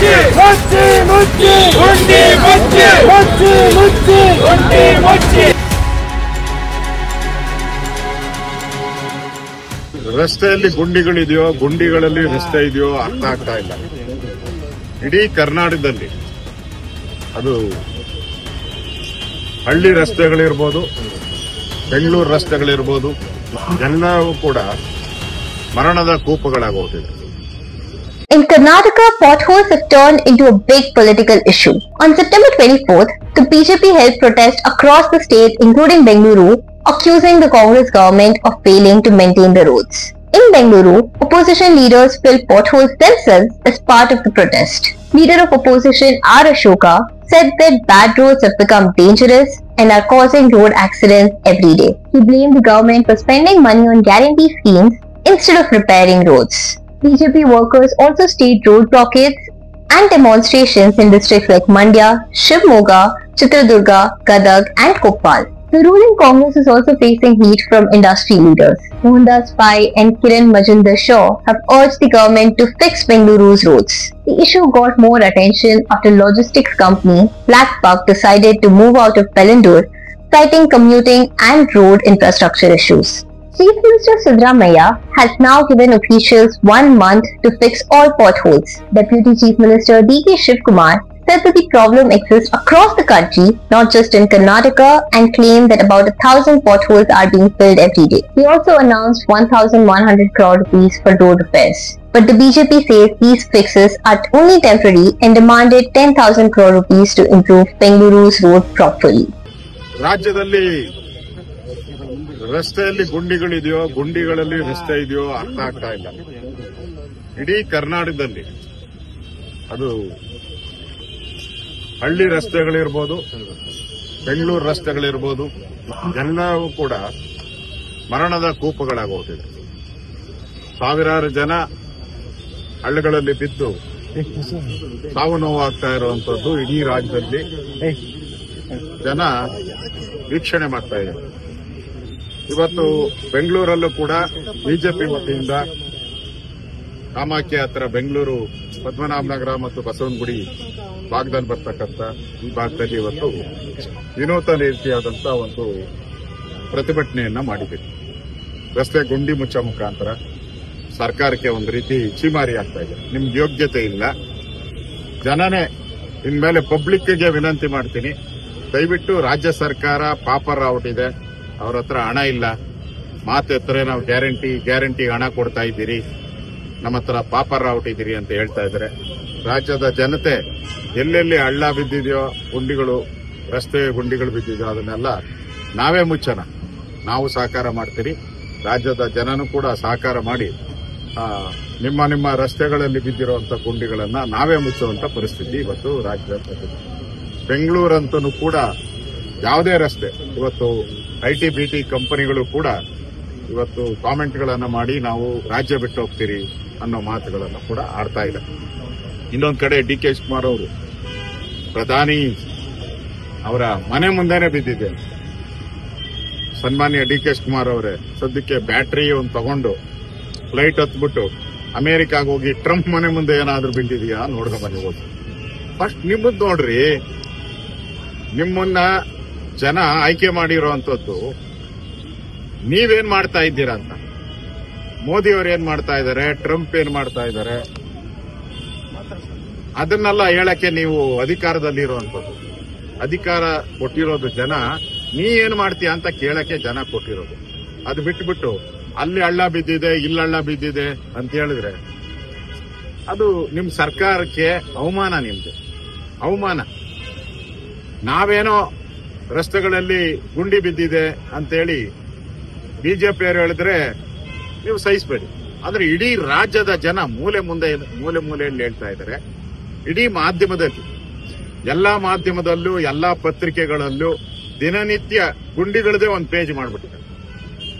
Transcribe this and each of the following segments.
ಮುಚ್ಚಿ ಮುಚ್ಚಿ ಮುಚ್ಚಿ ಗುಂಡಿ ಮುಚ್ಚಿ ಮುಚ್ಚಿ ಮುಚ್ಚಿ ಗುಂಡಿ ಮುಚ್ಚಿ. ರಸ್ತೆಯಲ್ಲಿ ಗುಂಡಿಗಳಿದೆಯೋ, ಗುಂಡಿಗಳಲ್ಲಿ ರಸ್ತೆ ಇದೆಯೋ ಅರ್ಥ ಆಗ್ತಾ ಇಲ್ಲ. ಇಡೀ ಕರ್ನಾಟಕದಲ್ಲಿ ಅದು ಹಳ್ಳಿ ರಸ್ತೆಗಳಿರ್ಬೋದು, ಬೆಂಗಳೂರು ರಸ್ತೆಗಳಿರ್ಬೋದು, ಎಲ್ಲವೂ ಕೂಡ ಮರಣದ ಕೂಪಗಳಾಗೋಗಿದೆ. In Karnataka, potholes have turned into a big political issue. On September 24th, the BJP held protests across the state, including Bengaluru, accusing the Congress government of failing to maintain the roads. In Bengaluru, opposition leaders filled potholes themselves as part of the protest. Leader of opposition R. Ashoka said that bad roads have become dangerous and are causing road accidents every day. He blamed the government for spending money on guarantee schemes instead of repairing roads. BJP workers also staged road blockades and demonstrations in districts like Mandya, Shivamogga, Chitradurga, Gadag and Koppal. The ruling Congress is also facing heat from industry leaders. Mohandas Pai and Kiran Majumdar-Shaw have urged the government to fix Bengaluru's roads. The issue got more attention after logistics company Blackbuck decided to move out of Pellandur, citing commuting and road infrastructure issues. Chief Minister Siddaramaiah has now given officials 1 month to fix all potholes. Deputy Chief Minister D.K. Shivkumar said that the problem exists across the country, not just in Karnataka, and claimed that about 1,000 potholes are being filled every day. He also announced 1,100 crore rupees for road repairs. But the BJP says these fixes are only temporary and demanded 10,000 crore rupees to improve Bengaluru's road properly. ರಾಜ್ಯದಲ್ಲಿ ರಸ್ತೆಯಲ್ಲಿ ಗುಂಡಿಗಳಿದೆಯೋ, ಗುಂಡಿಗಳಲ್ಲಿ ರಸ್ತೆ ಇದೆಯೋ ಅರ್ಥ ಆಗ್ತಾ ಇಲ್ಲ. ಇಡೀ ಕರ್ನಾಟಕದಲ್ಲಿ ಅದು ಹಳ್ಳಿ ರಸ್ತೆಗಳಿರ್ಬೋದು, ಬೆಂಗಳೂರು ರಸ್ತೆಗಳಿರ್ಬೋದು, ಎಲ್ಲವೂ ಕೂಡ ಮರಣದ ಕೂಪಗಳಾಗೋಗಿದೆ. ಸಾವಿರಾರು ಜನ ಹಳ್ಳಿಗಳಲ್ಲಿ ಬಿದ್ದು ಸಾವು ನೋವಾಗ್ತಾ ಇರುವಂತದ್ದು ಇಡೀ ರಾಜ್ಯದಲ್ಲಿ ಜನ ವೀಕ್ಷಣೆ ಮಾಡ್ತಾ ಇದ್ದಾರೆ. ಇವತ್ತು ಬೆಂಗಳೂರಲ್ಲೂ ಕೂಡ ಬಿಜೆಪಿ ವತಿಯಿಂದ ಕಾಮಾಖ್ಯ ಹತ್ರ ಬೆಂಗಳೂರು ಪದ್ಮನಾಭನಗರ ಮತ್ತು ಬಸವನಗುಡಿ ಭಾಗದಲ್ಲಿ ಬರ್ತಕ್ಕಂಥ ಈ ಭಾಗದಲ್ಲಿ ಇವತ್ತು ವಿನೂತನ ರೀತಿಯಾದಂತಹ ಒಂದು ಪ್ರತಿಭಟನೆಯನ್ನ ಮಾಡಿದ್ದೀವಿ. ರಸ್ತೆ ಗುಂಡಿ ಮುಚ್ಚ ಮುಖಾಂತರ ಸರ್ಕಾರಕ್ಕೆ ಒಂದು ರೀತಿ ಚೀಮಾರಿ ಆಗ್ತಾ ಇದೆ. ನಿಮ್ಗೆ ಯೋಗ್ಯತೆ ಇಲ್ಲ. ಜನನೇ ಇನ್ಮೇಲೆ ಪಬ್ಲಿಕ್ಗೆ ವಿನಂತಿ ಮಾಡ್ತೀನಿ, ದಯವಿಟ್ಟು ರಾಜ್ಯ ಸರ್ಕಾರ ಪಾಪರ್ ಔಟಿದೆ, ಅವ್ರ ಹತ್ರ ಹಣ ಇಲ್ಲ, ಮಾತೆತ್ತರೆ ನಾವು ಗ್ಯಾರಂಟಿ ಹಣ ಕೊಡ್ತಾ ಇದ್ದೀರಿ, ನಮ್ಮ ಹತ್ರ ಪಾಪರ್ ಔಟಿದ್ದೀರಿ ಅಂತ ಹೇಳ್ತಾ ಇದ್ದಾರೆ. ರಾಜ್ಯದ ಜನತೆ ಎಲ್ಲೆಲ್ಲಿ ಹಳ್ಳ ಬಿದ್ದಿದೆಯೋ, ಗುಂಡಿಗಳು, ರಸ್ತೆ ಗುಂಡಿಗಳು ಬಿದ್ದಿದೆಯೋ ಅದನ್ನೆಲ್ಲ ನಾವೇ ಮುಚ್ಚೋಣ. ನಾವು ಸಹಕಾರ ಮಾಡ್ತೀರಿ, ರಾಜ್ಯದ ಜನನೂ ಕೂಡ ಸಹಕಾರ ಮಾಡಿ ನಿಮ್ಮ ರಸ್ತೆಗಳಲ್ಲಿ ಬಿದ್ದಿರುವಂತಹ ಗುಂಡಿಗಳನ್ನ ನಾವೇ ಮುಚ್ಚುವಂತ ಪರಿಸ್ಥಿತಿ ಇವತ್ತು ರಾಜ್ಯದಲ್ಲಿ. ಬೆಂಗಳೂರಂತೂ ಕೂಡ ಯಾವುದೇ ರಸ್ತೆ ಇವತ್ತು ಐಟಿ ಬಿಟಿ ಕಂಪನಿಗಳು ಕೂಡ ಇವತ್ತು ಕಾಮೆಂಟ್ಗಳನ್ನ ಮಾಡಿ ನಾವು ರಾಜ್ಯ ಬಿಟ್ಟು ಹೋಗ್ತೀರಿ ಅನ್ನೋ ಮಾತುಗಳನ್ನು ಕೂಡ ಆಡ್ತಾ ಇದೆ. ಇನ್ನೊಂದು ಕಡೆ ಡಿ.ಕೆ. ಶಿವಕುಮಾರ್ ಅವರು ಪ್ರಧಾನಿ ಅವರ ಮನೆ ಮುಂದೆನೆ ಬಿದ್ದಿದೆ. ಸನ್ಮಾನ್ಯ ಡಿ.ಕೆ. ಶಿವಕುಮಾರ್ ಅವರೇ ಸದ್ಯಕ್ಕೆ ಬ್ಯಾಟ್ರಿ ಒಂದು ತಗೊಂಡು ಫ್ಲೈಟ್ ಹತ್ಬಿಟ್ಟು ಅಮೆರಿಕಾಗ ಹೋಗಿ ಟ್ರಂಪ್ ಮನೆ ಮುಂದೆ ಏನಾದ್ರೂ ಬಿದ್ದಿದೆಯಾ ನೋಡ್ಕೊಂಡ್ ಬನ್ನಿ. ಹೋಗಿ ಫಸ್ಟ್ ನಿಮ್ಮದ್ ನೋಡ್ರಿ. ನಿಮ್ಮನ್ನ ಜನ ಆಯ್ಕೆ ಮಾಡಿರುವಂತದ್ದು ನೀವೇನ್ ಮಾಡ್ತಾ ಇದ್ದೀರಾ ಅಂತ. ಮೋದಿ ಅವರು ಏನ್ ಮಾಡ್ತಾ ಇದ್ದಾರೆ, ಟ್ರಂಪ್ ಏನ್ ಮಾಡ್ತಾ ಇದ್ದಾರೆ, ಅದನ್ನೆಲ್ಲ ಹೇಳಕ್ಕೆ ನೀವು ಅಧಿಕಾರದಲ್ಲಿ ಇರುವಂತದ್ದು. ಅಧಿಕಾರ ಕೊಟ್ಟಿರೋದು ಜನ, ನೀ ಏನ್ ಮಾಡ್ತೀಯ ಅಂತ ಕೇಳಕ್ಕೆ ಜನ ಕೊಟ್ಟಿರೋದು. ಅದು ಬಿಟ್ಬಿಟ್ಟು ಅಲ್ಲಿ ಹಳ್ಳ ಬಿದ್ದಿದೆ, ಇಲ್ಲಿ ಹಳ್ಳ ಬಿದ್ದಿದೆ ಅಂತ ಹೇಳಿದ್ರೆ ಅದು ನಿಮ್ ಸರ್ಕಾರಕ್ಕೆ ಅವಮಾನ. ನಿಮ್ದು ಅವಮಾನ. ನಾವೇನೋ ರಸ್ತೆಗಳಲ್ಲಿ ಗುಂಡಿ ಬಿದ್ದಿದೆ ಅಂತೇಳಿ ಬಿಜೆಪಿಯವರು ಹೇಳಿದ್ರೆ ನೀವು ಸಹಿಸಬೇಡಿ. ಆದ್ರೆ ಇಡೀ ರಾಜ್ಯದ ಜನ ಮೂಲೆಯಲ್ಲಿ ಹೇಳ್ತಾ ಇದ್ದಾರೆ. ಇಡೀ ಮಾಧ್ಯಮದಲ್ಲಿ, ಎಲ್ಲಾ ಮಾಧ್ಯಮದಲ್ಲೂ, ಎಲ್ಲಾ ಪತ್ರಿಕೆಗಳಲ್ಲೂ ದಿನನಿತ್ಯ ಗುಂಡಿಗಳದೇ ಒಂದು ಪೇಜ್ ಮಾಡ್ಬಿಟ್ಟಿದ್ದಾರೆ.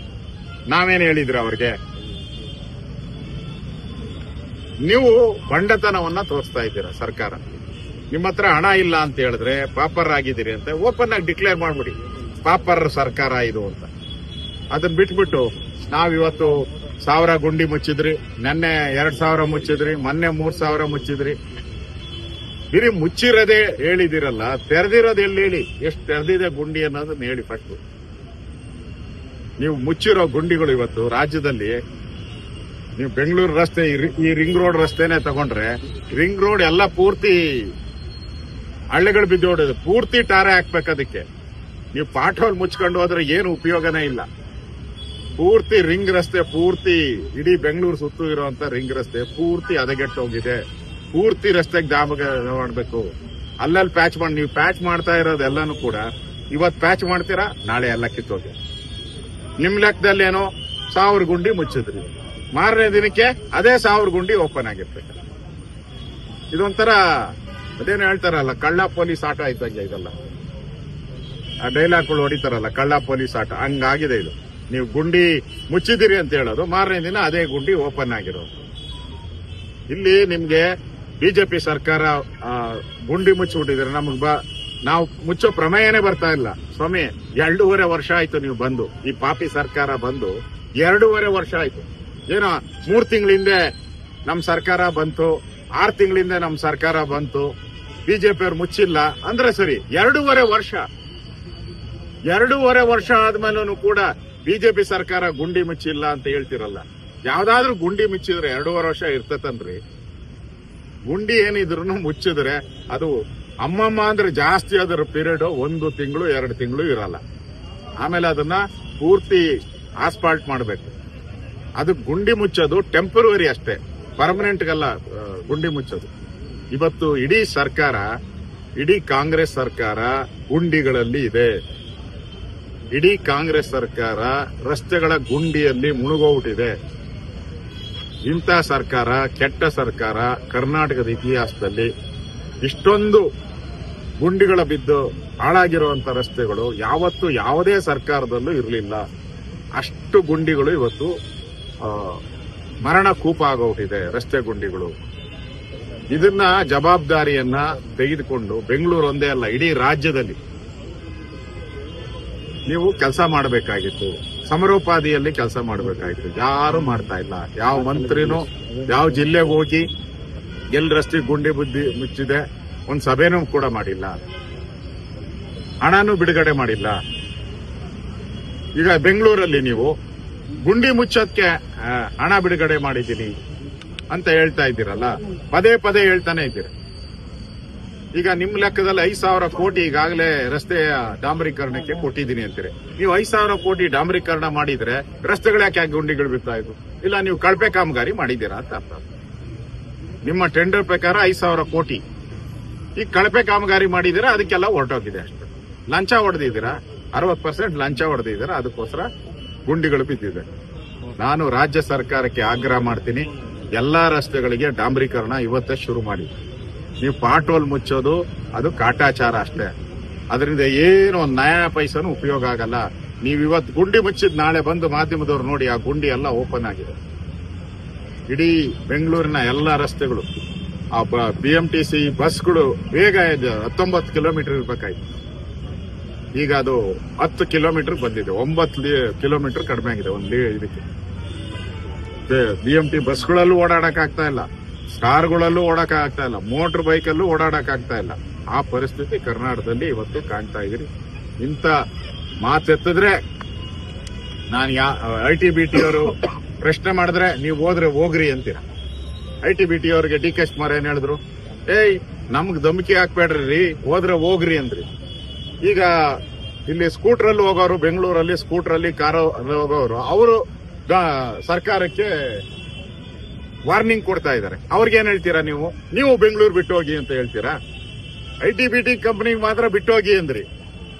ನಾವೇನು ಹೇಳಿದ್ರೆ ಅವ್ರಿಗೆ? ನೀವು ಬಂಡತನವನ್ನ ತೋರಿಸ್ತಾ ಇದ್ದೀರಾ. ಸರ್ಕಾರ ನಿಮ್ಮ ಹತ್ರ ಹಣ ಇಲ್ಲ ಅಂತ ಹೇಳಿದ್ರೆ ಪಾಪರ್ ಆಗಿದ್ದೀರಿ ಅಂತ ಓಪನ್ ಆಗಿ ಡಿಕ್ಲೇರ್ ಮಾಡ್ಬಿಡಿ, ಪಾಪರ್ ಸರ್ಕಾರ ಇದು ಅಂತ. ಅದನ್ನ ಬಿಟ್ಬಿಟ್ಟು ನಾವಿವತ್ತು 1000 ಗುಂಡಿ ಮುಚ್ಚಿದ್ರಿ, ನೆನ್ನೆ 2000 ಮುಚ್ಚಿದ್ರಿ, ಮೊನ್ನೆ 3000 ಮುಚ್ಚಿದ್ರಿ. ಬಿರಿ ಮುಚ್ಚಿರೋದೇ ಹೇಳಿದಿರಲ್ಲ, ತೆರೆದಿರೋದು ಎಲ್ಲಿ ಹೇಳಿ, ಎಷ್ಟು ತೆರೆದಿದೆ ಗುಂಡಿ ಅನ್ನೋದನ್ನ ಹೇಳಿ ಫಸ್ಟ್. ನೀವು ಮುಚ್ಚಿರೋ ಗುಂಡಿಗಳು ಇವತ್ತು ರಾಜ್ಯದಲ್ಲಿ, ನೀವು ಬೆಂಗಳೂರು ರಸ್ತೆ ಈ ರಿಂಗ್ ರೋಡ್ ರಸ್ತೆನೆ ತಗೊಂಡ್ರೆ, ರಿಂಗ್ ರೋಡ್ ಎಲ್ಲ ಪೂರ್ತಿ ಹಳ್ಳಿಗಳು ಬಿದ್ದೋಡಿದೆ, ಪೂರ್ತಿ ಟಾರೆ ಹಾಕ್ಬೇಕು. ಅದಕ್ಕೆ ನೀವು ಪಾಟ್ ಹೋಲ್ ಮುಚ್ಕೊಂಡು ಹೋದ್ರೆ ಏನು ಉಪಯೋಗನೇ ಇಲ್ಲ. ಪೂರ್ತಿ ರಿಂಗ್ ರಸ್ತೆ, ಪೂರ್ತಿ ಇಡೀ ಬೆಂಗಳೂರು ಸುತ್ತು ಇರುವಂತ ರಿಂಗ್ ರಸ್ತೆ ಪೂರ್ತಿ ಹದಗೆಟ್ಟು ಹೋಗಿದೆ. ಪೂರ್ತಿ ರಸ್ತೆಗೆ ದಾಮಗ ಮಾಡಬೇಕು, ಅಲ್ಲಲ್ಲಿ ಪ್ಯಾಚ್ ಮಾಡಿ. ನೀವು ಪ್ಯಾಚ್ ಮಾಡ್ತಾ ಇರೋದೆಲ್ಲಾನು ಕೂಡ ಇವತ್ತು ಪ್ಯಾಚ್ ಮಾಡ್ತೀರಾ, ನಾಳೆ ಎಲ್ಲ ಕಿತ್ತೋಗಿ. ನಿಮ್ ಲೆಕ್ಕದಲ್ಲಿ ಏನೋ 1000 ಗುಂಡಿ ಮುಚ್ಚಿದ್ರಿ, ಮಾರನೇ ದಿನಕ್ಕೆ ಅದೇ 1000 ಗುಂಡಿ ಓಪನ್ ಆಗಿರ್ಬೇಕು. ಇದೊಂಥರ ಅದೇನು ಹೇಳ್ತಾರಲ್ಲ, ಕಳ್ಳ ಪೊಲೀಸ್ ಆಟ ಇದ್ದಂಗೆ ಇದಲ್ಲ. ಆ ಡೈಲಾಗ್ಗಳು ಹೊಡಿತಾರಲ್ಲ, ಕಳ್ಳ ಪೊಲೀಸ್ ಆಟ, ಹಂಗಾಗಿದೆ ಇದು. ನೀವು ಗುಂಡಿ ಮುಚ್ಚಿದಿರಿ ಅಂತ ಹೇಳೋದು, ಮಾರನೇ ದಿನ ಅದೇ ಗುಂಡಿ ಓಪನ್ ಆಗಿರೋದು. ಇಲ್ಲಿ ನಿಮ್ಗೆ ಬಿಜೆಪಿ ಸರ್ಕಾರ ಗುಂಡಿ ಮುಚ್ಚಿಬಿಟ್ಟಿದ್ರೆ ನಾವು ಮುಚ್ಚೋ ಪ್ರಮೇಯನೇ ಬರ್ತಾ ಇಲ್ಲ. ಸ್ವಾಮಿ, 2.5 ವರ್ಷ ಆಯ್ತು ನೀವು ಬಂದು, ಈ ಪಾಪಿ ಸರ್ಕಾರ ಬಂದು 2.5 ವರ್ಷ ಆಯ್ತು. ಏನೋ 3 ತಿಂಗಳ ಹಿಂದೆ ನಮ್ ಸರ್ಕಾರ ಬಂತು, 6 ತಿಂಗಳಿಂದ ನಮ್ ಸರ್ಕಾರ ಬಂತು, ಬಿಜೆಪಿ ಅವ್ರು ಮುಚ್ಚಿಲ್ಲ ಅಂದ್ರೆ ಸರಿ. 2.5 ವರ್ಷ ಆದ್ಮೇಲೂ ಕೂಡ ಬಿಜೆಪಿ ಸರ್ಕಾರ ಗುಂಡಿ ಮುಚ್ಚಿಲ್ಲ ಅಂತ ಹೇಳ್ತಿರಲ್ಲ. ಯಾವ್ದಾದ್ರೂ ಗುಂಡಿ ಮುಚ್ಚಿದ್ರೆ 2.5 ವರ್ಷ ಇರ್ತತನ್ರಿ. ಗುಂಡಿ ಏನಿದ್ರು ಮುಚ್ಚಿದ್ರೆ ಅದು ಅಮ್ಮಮ್ಮ ಅಂದ್ರೆ ಜಾಸ್ತಿ ಅದರ ಪೀರಿಯಡ್ 1 ತಿಂಗಳು 2 ತಿಂಗಳು ಇರಲ್ಲ. ಆಮೇಲೆ ಅದನ್ನ ಪೂರ್ತಿ ಆಸ್ಪಾಲ್ಟ್ ಮಾಡಬೇಕು. ಅದು ಗುಂಡಿ ಮುಚ್ಚೋದು ಟೆಂಪರರಿ ಅಷ್ಟೇ, ಪರ್ಮನೆಂಟ್ಗಲ್ಲ ಗುಂಡಿ ಮುಚ್ಚೋದು. ಇವತ್ತು ಇಡೀ ಸರ್ಕಾರ, ಇಡೀ ಕಾಂಗ್ರೆಸ್ ಸರ್ಕಾರ ಗುಂಡಿಗಳಲ್ಲಿ ಇದೆ. ಇಡೀ ಕಾಂಗ್ರೆಸ್ ಸರ್ಕಾರ ರಸ್ತೆಗಳ ಗುಂಡಿಯಲ್ಲಿ ಮುಳುಗೋಗ್ಬಿಟ್ಟಿದೆ. ಇಂಥ ಸರ್ಕಾರ, ಕೆಟ್ಟ ಸರ್ಕಾರ ಕರ್ನಾಟಕದ ಇತಿಹಾಸದಲ್ಲಿ ಇಷ್ಟೊಂದು ಗುಂಡಿಗಳ ಬಿದ್ದು ಹಾಳಾಗಿರುವಂತ ರಸ್ತೆಗಳು ಯಾವತ್ತೂ ಯಾವುದೇ ಸರ್ಕಾರದಲ್ಲೂ ಇರಲಿಲ್ಲ. ಅಷ್ಟು ಗುಂಡಿಗಳು ಇವತ್ತು ಮರಣ ಕೂಪ ಆಗೋಗ್ಬಿಟ್ಟಿದೆ ರಸ್ತೆ ಗುಂಡಿಗಳು. ಇದನ್ನ ಜವಾಬ್ದಾರಿಯನ್ನ ತೆಗೆದುಕೊಂಡು ಬೆಂಗಳೂರು ಒಂದೇ ಅಲ್ಲ, ಇಡೀ ರಾಜ್ಯದಲ್ಲಿ ನೀವು ಕೆಲಸ ಮಾಡಬೇಕಾಗಿತ್ತು. ಸಮರೋಪಾದಿಯಲ್ಲಿ ಕೆಲಸ ಮಾಡಬೇಕಾಗಿತ್ತು. ಯಾರು ಮಾಡ್ತಾ ಇಲ್ಲ. ಯಾವ ಮಂತ್ರಿನೂ ಯಾವ ಜಿಲ್ಲೆಗೆ ಹೋಗಿ ಎಲ್ಲಿ ರಸ್ತೆ ಗುಂಡಿ ಬುದ್ಧಿ ಮುಚ್ಚಿದೆ ಒಂದ್ ಸಭೆನೂ ಕೂಡ ಮಾಡಿಲ್ಲ, ಹಣನೂ ಬಿಡುಗಡೆ ಮಾಡಿಲ್ಲ. ಈಗ ಬೆಂಗಳೂರಲ್ಲಿ ನೀವು ಗುಂಡಿ ಮುಚ್ಚೋದಕ್ಕೆ ಹಣ ಬಿಡುಗಡೆ ಮಾಡಿದ್ದೀನಿ ಅಂತ ಹೇಳ್ತಾ ಇದ್ದೀರಲ್ಲ, ಪದೇ ಪದೇ ಹೇಳ್ತಾನೆ ಇದ್ದೀರ. ಈಗ ನಿಮ್ ಲೆಕ್ಕದಲ್ಲಿ 5,000 ಕೋಟಿ ಈಗಾಗಲೇ ರಸ್ತೆಯ ಡಾಂಬರೀಕರಣಕ್ಕೆ ಕೊಟ್ಟಿದ್ದೀನಿ ಅಂತೀರಿ. ನೀವು 5,000 ಕೋಟಿ ಡಾಂಬರೀಕರಣ ಮಾಡಿದ್ರೆ ರಸ್ತೆಗಳು ಯಾಕೆ ಗುಂಡಿಗಳು ಬಿಡ್ತಾ ಇದ್ವು? ಇಲ್ಲ, ನೀವು ಕಳಪೆ ಕಾಮಗಾರಿ ಮಾಡಿದ್ದೀರಾ ಅಂತ ಅರ್ಥ. ನಿಮ್ಮ ಟೆಂಡರ್ ಪ್ರಕಾರ 5,000 ಕೋಟಿ ಈಗ ಕಳಪೆ ಕಾಮಗಾರಿ ಮಾಡಿದ್ದೀರಾ, ಅದಕ್ಕೆಲ್ಲ ಹೊರಟೋಗಿದೆ ಅಷ್ಟೇ. ಲಂಚ ಹೊಡೆದಿದ್ದೀರಾ, 60% ಲಂಚ ಹೊಡೆದಿದ್ದೀರಾ, ಅದಕ್ಕೋಸ್ಕರ ಗುಂಡಿಗಳು ಬಿದ್ದಿದೆ. ನಾನು ರಾಜ್ಯ ಸರ್ಕಾರಕ್ಕೆ ಆಗ್ರಹ ಮಾಡ್ತೀನಿ, ಎಲ್ಲಾ ರಸ್ತೆಗಳಿಗೆ ಡಾಂಬರೀಕರಣ ಇವತ್ತೇ ಶುರು ಮಾಡಿ. ನೀವು ಪಾಟ್ ಹೋಲ್ ಮುಚ್ಚೋದು ಅದು ಕಾಟಾಚಾರ ಅಷ್ಟೇ. ಅದರಿಂದ ಏನು ನಯಾ ಪೈಸನು ಉಪಯೋಗ ಆಗಲ್ಲ. ನೀವು ಇವತ್ತು ಗುಂಡಿ ಮುಚ್ಚಿದ್ ನಾಳೆ ಬಂದು ಮಾಧ್ಯಮದವ್ರು ನೋಡಿ, ಆ ಗುಂಡಿ ಎಲ್ಲ ಓಪನ್ ಆಗಿದೆ. ಇಡೀ ಬೆಂಗಳೂರಿನ ಎಲ್ಲಾ ರಸ್ತೆಗಳು, ಆ BMTC ಬಸ್ಗಳು ಬೇಗ 19 ಕಿಲೋಮೀಟರ್ ಇರ್ಬೇಕಾಯ್ತು. ಈಗ ಅದು 10 ಕಿಲೋಮೀಟರ್ ಬಂದಿದೆ, 9 ಕಿಲೋಮೀಟರ್ ಕಡಿಮೆ ಆಗಿದೆ ಒಂದು ಇದಕ್ಕೆ. BMT ಬಸ್ಗಳಲ್ಲೂ ಓಡಾಡಕ್ ಆಗ್ತಾ ಇಲ್ಲ, ಕಾರುಗಳಲ್ಲೂ ಓಡಾಕ ಆಗ್ತಾ ಇಲ್ಲ, ಮೋಟರ್ ಬೈಕಲ್ಲೂ ಓಡಾಡಕ್ ಆಗ್ತಾ ಇಲ್ಲ. ಆ ಪರಿಸ್ಥಿತಿ ಕರ್ನಾಟಕದಲ್ಲಿ ಇವತ್ತು ಕಾಣ್ತಾ ಇದ್ರಿ. ಇಂಥ ಮಾತೆತ್ತಿದ್ರೆ ನಾನು ITBT ಅವರು ಪ್ರಶ್ನೆ ಮಾಡಿದ್ರೆ ನೀವು ಹೋದ್ರೆ ಹೋಗ್ರಿ ಅಂತೀರ. ITBT ಅವರಿಗೆ DK ಶಿವಕುಮಾರ್ ಏನ್ ಹೇಳಿದ್ರು? ನಮ್ಗ್ ಧಮಕಿ ಹಾಕ್ಬೇಡ್ರಿ, ಹೋದ್ರೆ ಹೋಗ್ರಿ ಅಂದ್ರಿ. ಈಗ ಇಲ್ಲಿ ಸ್ಕೂಟರ್ ಹೋಗೋರು, ಬೆಂಗಳೂರಲ್ಲಿ ಸ್ಕೂಟರ್ ಅಲ್ಲಿ ಕಾರು ಹೋಗೋರು, ಅವರು ಸರ್ಕಾರಕ್ಕೆ ವಾರ್ನಿಂಗ್ ಕೊಡ್ತಾ ಇದ್ದಾರೆ. ಅವ್ರಿಗೇನ್ ಹೇಳ್ತೀರಾ ನೀವು ಬೆಂಗಳೂರು ಬಿಟ್ಟು ಹೋಗಿ ಅಂತ ಹೇಳ್ತೀರಾ? ITBT ಕಂಪನಿಗೆ ಮಾತ್ರ ಬಿಟ್ಟು ಹೋಗಿ ಅಂದ್ರಿ.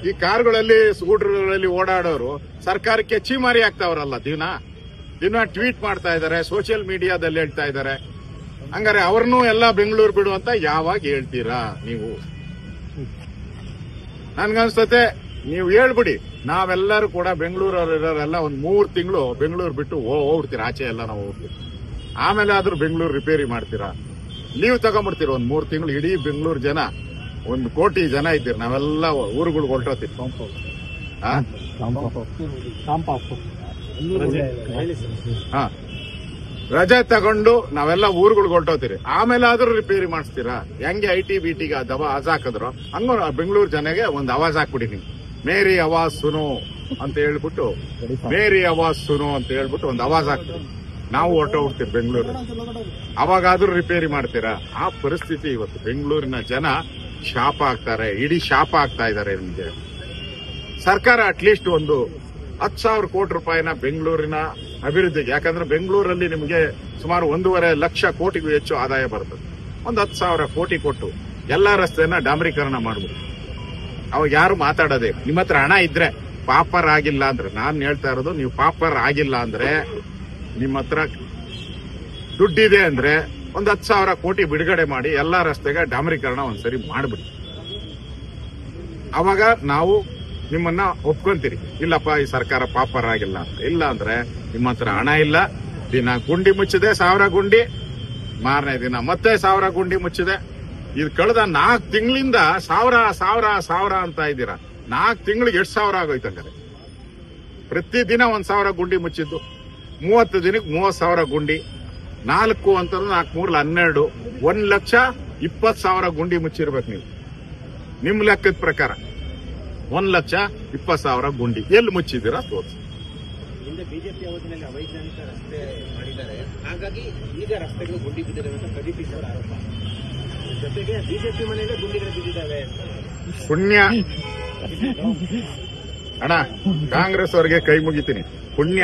ಈ ಕಾರ್ಗಳಲ್ಲಿ ಸ್ಕೂಟರ್ಗಳಲ್ಲಿ ಓಡಾಡೋರು ಸರ್ಕಾರಕ್ಕೆ ಚೀಮಾರಿ ಆಗ್ತಾವ್ರಲ್ಲ, ದಿನ ಟ್ವೀಟ್ ಮಾಡ್ತಾ ಇದ್ದಾರೆ, ಸೋಷಿಯಲ್ ಮೀಡಿಯಾದಲ್ಲಿ ಹೇಳ್ತಾ ಇದ್ದಾರೆ. ಹಂಗಾರೆ ಅವ್ರನ್ನೂ ಎಲ್ಲ ಬೆಂಗಳೂರು ಬಿಡು ಅಂತ ಯಾವಾಗ ಹೇಳ್ತೀರಾ ನೀವು? ನನ್ಗನ್ಸ್ತತೆ ನೀವು ಹೇಳ್ಬಿಡಿ, ನಾವೆಲ್ಲರೂ ಕೂಡ ಬೆಂಗಳೂರವ್ರು ಇರೋರೆಲ್ಲ ಒಂದ್ 3 ತಿಂಗಳು ಬೆಂಗಳೂರು ಬಿಟ್ಟು ಹೋಗ್ಬಿಡ್ತೀರಾ, ಆಚೆ ಎಲ್ಲ ನಾವು ಹೋಗ್ತೀವಿ. ಆಮೇಲೆ ಆದ್ರೂ ಬೆಂಗಳೂರು ರಿಪೇರಿ ಮಾಡ್ತೀರಾ? ಲೀವ್ ತಗೊಂಡ್ಬಿಡ್ತೀರ ಒಂದ್ 3 ತಿಂಗಳು. ಇಡೀ ಬೆಂಗಳೂರು ಜನ 1 ಕೋಟಿ ಜನ ಇದ್ದೀರಿ, ನಾವೆಲ್ಲ ಊರುಗಳು ಹೊರಟೋತೀವಿ. ರಜೆ ತಗೊಂಡು ನಾವೆಲ್ಲ ಊರುಗಳಿಗೆ ಹೊರಟೋತೀರಿ, ಆಮೇಲೆ ಆದ್ರೂ ರಿಪೇರಿ ಮಾಡಿಸ್ತೀರಾ? ಹೆಂಗೆ ಐಟಿ ಬಿಟಿಗೆ ಆವಾಜ್ ಹಾಕಿದ್ರು ಹಂಗ ಬೆಂಗಳೂರು ಜನಗೆ ಒಂದು ಆವಾಜ್ ಹಾಕ್ಬಿಡಿ ನೀವು, ಮೇರಿ ಆವಾಜ್ ಸುನೋ ಅಂತ ಹೇಳ್ಬಿಟ್ಟು, ಮೇರಿ ಆವಾಜ್ ಸುನೋ ಅಂತ ಹೇಳ್ಬಿಟ್ಟು ಒಂದು ಆವಾಜ್ ಹಾಕ್ತೀವಿ, ನಾವು ಹೊರಟೋಗ್ತೀವಿ ಬೆಂಗಳೂರು. ಅವಾಗಾದ್ರೂ ರಿಪೇರಿ ಮಾಡ್ತೀರಾ? ಆ ಪರಿಸ್ಥಿತಿ ಇವತ್ತು ಬೆಂಗಳೂರಿನ ಜನ ಶಾಪ ಆಗ್ತಾರೆ, ಇಡೀ ಶಾಪ ಆಗ್ತಾ ಇದ್ದಾರೆ ನಿಮಗೆ. ಸರ್ಕಾರ ಅಟ್ಲೀಸ್ಟ್ ಒಂದು 10,000 ಕೋಟಿ ರೂಪಾಯಿನ ಬೆಂಗಳೂರಿನ ಅಭಿವೃದ್ಧಿಗೆ, ಯಾಕಂದ್ರೆ ಬೆಂಗಳೂರಲ್ಲಿ ನಿಮಗೆ ಸುಮಾರು 1.5 ಲಕ್ಷ ಕೋಟಿಗೂ ಹೆಚ್ಚು ಆದಾಯ ಬರ್ತದೆ. ಒಂದು 10,000 ಕೋಟಿ ಕೊಟ್ಟು ಎಲ್ಲಾ ರಸ್ತೆಯನ್ನ ಡಾಂಬರೀಕರಣ ಮಾಡ್ಬೋದು. ಅವಾಗ ಯಾರು ಮಾತಾಡೋದೇ? ನಿಮ್ಮ ಹತ್ರ ಹಣ ಇದ್ರೆ, ಪಾಪರ್ ಆಗಿಲ್ಲ ಅಂದ್ರೆ, ನಾನ್ ಹೇಳ್ತಾ ಇರೋದು, ನೀವು ಪಾಪರ್ ಆಗಿಲ್ಲ ಅಂದ್ರೆ, ನಿಮ್ಮ ಹತ್ರ ದುಡ್ಡಿದೆ ಅಂದ್ರೆ ಒಂದು 10,000 ಕೋಟಿ ಬಿಡುಗಡೆ ಮಾಡಿ ಎಲ್ಲಾ ರಸ್ತೆಗೆ ಡಾಂಬರೀಕರಣ ಒಂದ್ಸರಿ ಮಾಡ್ಬಿಡಿ. ಅವಾಗ ನಾವು ನಿಮ್ಮನ್ನ ಒಪ್ಕೊಂತೀರಿ. ಇಲ್ಲಪ್ಪ ಈ ಸರ್ಕಾರ ಪಾಪರ್ ಆಗಿಲ್ಲ ಅಂತ. ಇಲ್ಲ ಅಂದ್ರೆ ನಿಮ್ಮ ಹತ್ರ ಹಣ ಇಲ್ಲ, ದಿನ ಗುಂಡಿ ಮುಚ್ಚಿದೆ 1000 ಗುಂಡಿ, ಮಾರನೇ ದಿನ ಮತ್ತೆ 1000 ಗುಂಡಿ ಮುಚ್ಚಿದೆ. ಇದು ಕಳೆದ 4 ತಿಂಗಳಿಂದ 1000 ಅಂತ ಇದ್ದೀರಾ. 4 ತಿಂಗಳಿಗೆ 8,000 ಆಗೋಯ್ತಂಗಾರೆ. ಪ್ರತಿದಿನ 1,000 ಗುಂಡಿ ಮುಚ್ಚಿದ್ದು, 30 ದಿನಕ್ಕೆ 30,000 ಗುಂಡಿ, 4 ಅಂತಂದ್ರೆ 4 3 12, 1,20,000 ಗುಂಡಿ ಮುಚ್ಚಿರ್ಬೇಕು ನೀವು. ನಿಮ್ ಲೆಕ್ಕದ ಪ್ರಕಾರ 1,20,000 ಗುಂಡಿ ಎಲ್ಲಿ ಮುಚ್ಚಿದ್ದೀರಾ ತೋರಿಸಿ. ಬಿಜೆಪಿ ಅವಧಿನಲ್ಲಿ ಅವೈಜ್ಞಾನಿಕ ರಸ್ತೆ ಮಾಡಿದ್ದಾರೆ, ಹಾಗಾಗಿ ಈಗ ರಸ್ತೆಗಳು ಗುಂಡಿ ಬಿದ್ದಿದೆ ಅಂತ ಪ್ರದೀಪ್ ಅವರ ಆರೋಪ. ಜೊತೆಗೆ ಬಿಜೆಪಿ ಮನೆಯಲ್ಲೇ ಗುಂಡಿಗಳು ಬಿದ್ದಿದ್ದಾವೆ. ಪುಣ್ಯ ಅಣ್ಣ, ಕಾಂಗ್ರೆಸ್ ಅವರಿಗೆ ಕೈ ಮುಗಿತೀನಿ. ಪುಣ್ಯ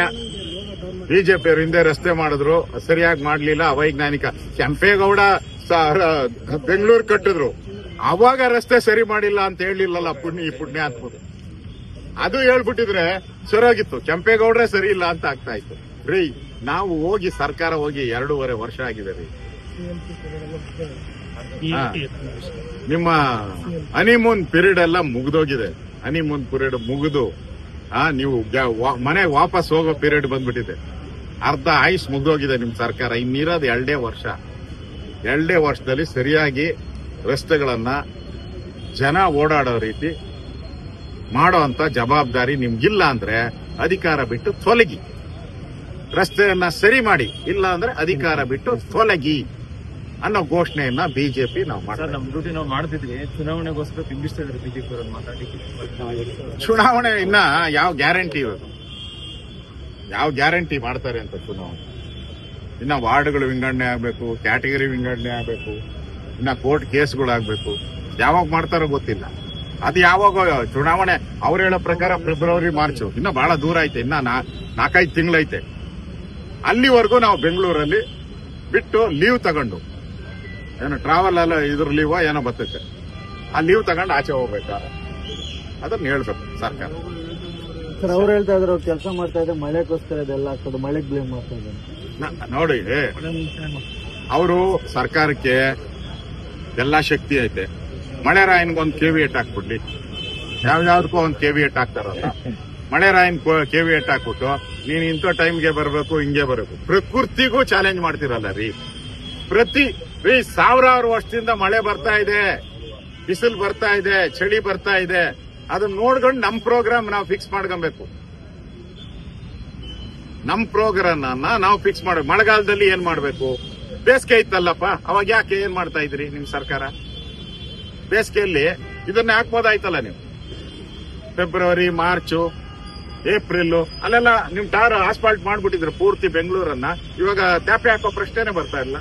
ಬಿಜೆಪಿ ಅವರು ಹಿಂದೆ ರಸ್ತೆ ಮಾಡಿದ್ರು, ಸರಿಯಾಗಿ ಮಾಡ್ಲಿಲ್ಲ, ಅವೈಜ್ಞಾನಿಕ. ಕೆಂಪೇಗೌಡ ಬೆಂಗಳೂರು ಕಟ್ಟಿದ್ರು, ಅವಾಗ ರಸ್ತೆ ಸರಿ ಮಾಡಿಲ್ಲ ಅಂತ ಹೇಳಿಲ್ಲಲ್ಲ, ಪುಣ್ಯ ಅನ್ಬೋದು. ಅದು ಹೇಳ್ಬಿಟ್ಟಿದ್ರೆ ಸರಿಯಾಗಿತ್ತು. ಕೆಂಪೇಗೌಡ್ರೆ ಸರಿ ಇಲ್ಲ ಅಂತ ಆಗ್ತಾ ಇತ್ತು ರೀ. ನಾವು ಹೋಗಿ ಸರ್ಕಾರ ಹೋಗಿ 2.5 ವರ್ಷ ಆಗಿದೆ ರೀ. ನಿಮ್ಮ ಹನಿಮೂನ್ ಪೀರಿಯಡ್ ಎಲ್ಲ ಮುಗಿದೋಗಿದೆ. ಹನಿಮೂನ್ ಪೀರಿಯಡ್ ಮುಗಿದು ನೀವು ಮನೆ ವಾಪಸ್ ಹೋಗೋ ಪೀರಿಯಡ್ ಬಂದ್ಬಿಟ್ಟಿದೆ. ಅರ್ಧ ಆಯುಷ್ ಮುಗಿದೋಗಿದೆ ನಿಮ್ ಸರ್ಕಾರ. ಇನ್ನಿರೋದು 2 ವರ್ಷ. 2 ವರ್ಷದಲ್ಲಿ ಸರಿಯಾಗಿ ರಸ್ತೆಗಳನ್ನ ಜನ ಓಡಾಡೋ ರೀತಿ ಮಾಡೋ ಅಂತ ಜವಾಬ್ದಾರಿ ನಿಮ್ಗಿಲ್ಲ ಅಂದ್ರೆ ಅಧಿಕಾರ ಬಿಟ್ಟು ತೊಲಗಿ. ರಸ್ತೆಯನ್ನ ಸರಿ ಮಾಡಿ, ಇಲ್ಲ ಅಂದ್ರೆ ಅಧಿಕಾರ ಬಿಟ್ಟು ತೊಲಗಿ ಅನ್ನೋ ಘೋಷಣೆಯನ್ನ ಬಿಜೆಪಿ ನಾವು ಮಾಡ್ತೀವಿ. ನಮ್ಮ ಡ್ಯೂಟಿ ನಾವು ಮಾಡ್ತಿದ್ವಿ. ಚುನಾವಣೆಗೋಸ್ಕರ ಬಿಂಬಿಸ್ತಾ ಇದ್ದಾರೆ ಬಿಜೆಪಿ ಅವರು ಮಾತಾಡಿ. ಚುನಾವಣೆ ಇನ್ನ ಯಾವ ಗ್ಯಾರಂಟಿ ಇರೋದು? ಯಾವ ಗ್ಯಾರಂಟಿ ಮಾಡ್ತಾರೆ ಅಂತ ಚುನಾವಣೆ? ಇನ್ನ ವಾರ್ಡ್ಗಳು ವಿಂಗಡಣೆ ಆಗ್ಬೇಕು, ಕ್ಯಾಟಗರಿ ವಿಂಗಡಣೆ ಆಗ್ಬೇಕು, ಇನ್ನ ಕೋರ್ಟ್ ಕೇಸ್ಗಳಾಗ್ಬೇಕು. ಯಾವಾಗ ಮಾಡ್ತಾರೋ ಗೊತ್ತಿಲ್ಲ. ಅದು ಯಾವಾಗ ಚುನಾವಣೆ? ಅವ್ರು ಹೇಳೋ ಪ್ರಕಾರ ಫೆಬ್ರವರಿ ಮಾರ್ಚ್, ಇನ್ನ ಬಹಳ ದೂರ ಐತೆ. ಇನ್ನ 4-5 ತಿಂಗಳೈತೆ. ಅಲ್ಲಿವರೆಗೂ ನಾವು ಬೆಂಗಳೂರಲ್ಲಿ ಬಿಟ್ಟು ಲೀವ್ ತಗೊಂಡು, ಏನೋ ಟ್ರಾವೆಲ್ ಎಲ್ಲ ಇದ್ರ ಲೀವ್ ಏನೋ ಬರ್ತೈತೆ, ಆ ಲೀವ್ ತಗೊಂಡು ಆಚೆ ಹೋಗ್ಬೇಕಾ ಅದನ್ನ ಹೇಳ್ಬೇಕು ಸರ್ಕಾರ. ಸರ್, ಅವ್ರು ಹೇಳ್ತಾ ಇದ್ರು ಕೆಲಸ ಮಾಡ್ತಾ ಇದ್ರೆ ಮಳೆಗೋಸ್ಕರ ಇದೆಲ್ಲ ಆಗ್ತದೆ, ಮಳೆಗೆ ಬ್ಲೇಮ್ ಮಾಡ್ತಾ ಇದ್ದಾರೆ. ನೋಡಿ, ಅವರು ಸರ್ಕಾರಕ್ಕೆ ಎಲ್ಲಾ ಶಕ್ತಿ ಐತೆ. ಮಳೆರಾಯನ್ಗೊಂದು ಕೆವಿಯೇಟ್ ಹಾಕ್ಬಿಡ್ಲಿ, ಯಾವ್ಯಾವ್ದಕ್ಕೂ ಒಂದು ಕೆವಿಯೇಟ್ ಹಾಕ್ತಾರಲ್ಲ. ಮಳೆರಾಯನ್ ಕೆವಿಯೇಟ್ ಹಾಕ್ಬಿಟ್ಟು ನೀನ್ ಇಂಥ ಟೈಮ್ಗೆ ಬರಬೇಕು, ಹಿಂಗೆ ಬರಬೇಕು. ಪ್ರಕೃತಿಗೂ ಚಾಲೆಂಜ್ ಮಾಡ್ತಿರಲ್ಲ ರೀ. ಸಾವಿರಾರು ವರ್ಷದಿಂದ ಮಳೆ ಬರ್ತಾ ಇದೆ, ಬಿಸಿಲು ಬರ್ತಾ ಇದೆ, ಚಳಿ ಬರ್ತಾ ಇದೆ. ಅದನ್ನ ನೋಡ್ಕೊಂಡು ನಮ್ ಪ್ರೋಗ್ರಾಮ್ ನಾವು ಫಿಕ್ಸ್ ಮಾಡ್ಕೊಬೇಕು. ನಮ್ ಪ್ರೋಗ್ರಾಮ್ ನಾವು ಫಿಕ್ಸ್ ಮಾಡ್ಬೇಕು. ಮಳೆಗಾಲದಲ್ಲಿ ಏನ್ ಮಾಡ್ಬೇಕು? ಬೇಸಿಗೆ ಇತ್ತಲ್ಲಪ್ಪ, ಅವಾಗ ಯಾಕೆ ಏನ್ ಮಾಡ್ತಾ ಇದ್ರಿ ನಿಮ್ ಸರ್ಕಾರ? ಬೇಸಿಗೆಯಲ್ಲಿ ಇದನ್ನ ಹಾಕ್ಬೋದಾಯ್ತಲ್ಲ ನೀವು. ಫೆಬ್ರವರಿ, ಮಾರ್ಚ್, ಏಪ್ರಿಲ್ ಅಲ್ಲೆಲ್ಲ ನಿಮ್ ಟಾರ್ ಆಸ್ಫಾಲ್ಟ್ ಮಾಡ್ಬಿಟ್ಟಿದ್ರು ಪೂರ್ತಿ ಬೆಂಗಳೂರನ್ನ. ಇವಾಗ ಟ್ಯಾಪೆ ಹಾಕೋ ಪ್ರಶ್ನೆನೆ ಬರ್ತಾ ಇಲ್ಲ.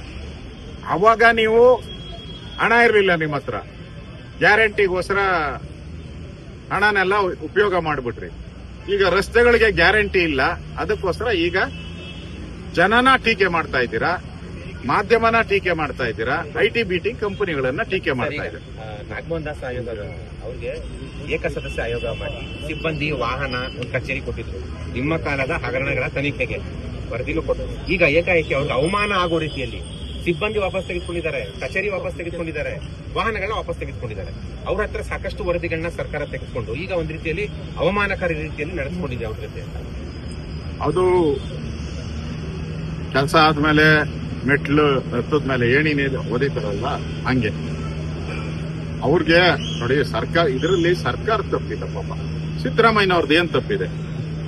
ಅವಾಗ ನೀವು ಹಣ ಇರ್ಲಿಲ್ಲ ನಿಮ್ಮ ಹತ್ರ, ಗ್ಯಾರಂಟಿಗೋಸ್ಕರ ಹಣನೆಲ್ಲ ಉಪಯೋಗ ಮಾಡ್ಬಿಟ್ರಿ. ಈಗ ರಸ್ತೆಗಳಿಗೆ ಗ್ಯಾರಂಟಿ ಇಲ್ಲ, ಅದಕ್ಕೋಸ್ಕರ ಈಗ ಜನನ ಟೀಕೆ ಮಾಡ್ತಾ ಇದ್ದೀರಾ, ಮಾಧ್ಯಮನ ಟೀಕೆ ಮಾಡ್ತಾ ಇದ್ದೀರಾ, ಐಟಿ ಬಿಟಿ ಕಂಪನಿಗಳನ್ನ ಟೀಕೆ ಮಾಡ್ತಾ ಇದ್ದೀರಾ. ನಾಗಮೋಹನ್ ದಾಸ್ ಆಯೋಗ ಅವ್ರಿಗೆ ಏಕಸದಸ್ಯ ಆಯೋಗ ಮಾಡಿ ಸಿಬ್ಬಂದಿ, ವಾಹನ, ಒಂದು ಕಚೇರಿ ಕೊಟ್ಟಿದ್ರು. ನಿಮ್ಮ ಕಾಲದ ಹಗರಣಗಳ ತನಿಖೆಗೆ ವರದಿನೂ ಕೊಟ್ಟರು. ಈಗ ಏಕಾಏಕಿ ಅವ್ರಿಗೆ ಅವಮಾನ ಆಗೋ ರೀತಿಯಲ್ಲಿ ಸಿಬ್ಬಂದಿ ವಾಪಸ್ ತೆಗೆದುಕೊಂಡಿದ್ದಾರೆ, ಕಚೇರಿ ವಾಪಸ್ ತೆಗೆದುಕೊಂಡಿದ್ದಾರೆ, ವಾಹನಗಳನ್ನ ವಾಪಸ್ ತೆಗೆದುಕೊಂಡಿದ್ದಾರೆ. ಅವ್ರ ಹತ್ರ ಸಾಕಷ್ಟು ವರದಿಗಳನ್ನ ಸರ್ಕಾರ ತೆಗೆದುಕೊಂಡು ಈಗ ಒಂದ್ ರೀತಿಯಲ್ಲಿ ಅವಮಾನಕಾರಿ ರೀತಿಯಲ್ಲಿ ನಡೆಸ್ಕೊಂಡಿದೆ ಅವ್ರ ಜೊತೆ. ಅದು ಕೆಲಸ ಆದ್ಮೇಲೆ ಮೆಟ್ಲು ಹತ್ತದ್ಮೇಲೆ ಏಣಿ ಓದಿತಾರಲ್ಲ, ಹಂಗೆ ಅವ್ರಿಗೆ ನೋಡಿ. ಸರ್ಕಾರ ಇದರಲ್ಲಿ ಸರ್ಕಾರ ತಪ್ಪಿದೆ ಪಾಪ. ಸಿದ್ದರಾಮಯ್ಯ ಅವ್ರದ್ದು ಏನ್ ತಪ್ಪಿದೆ?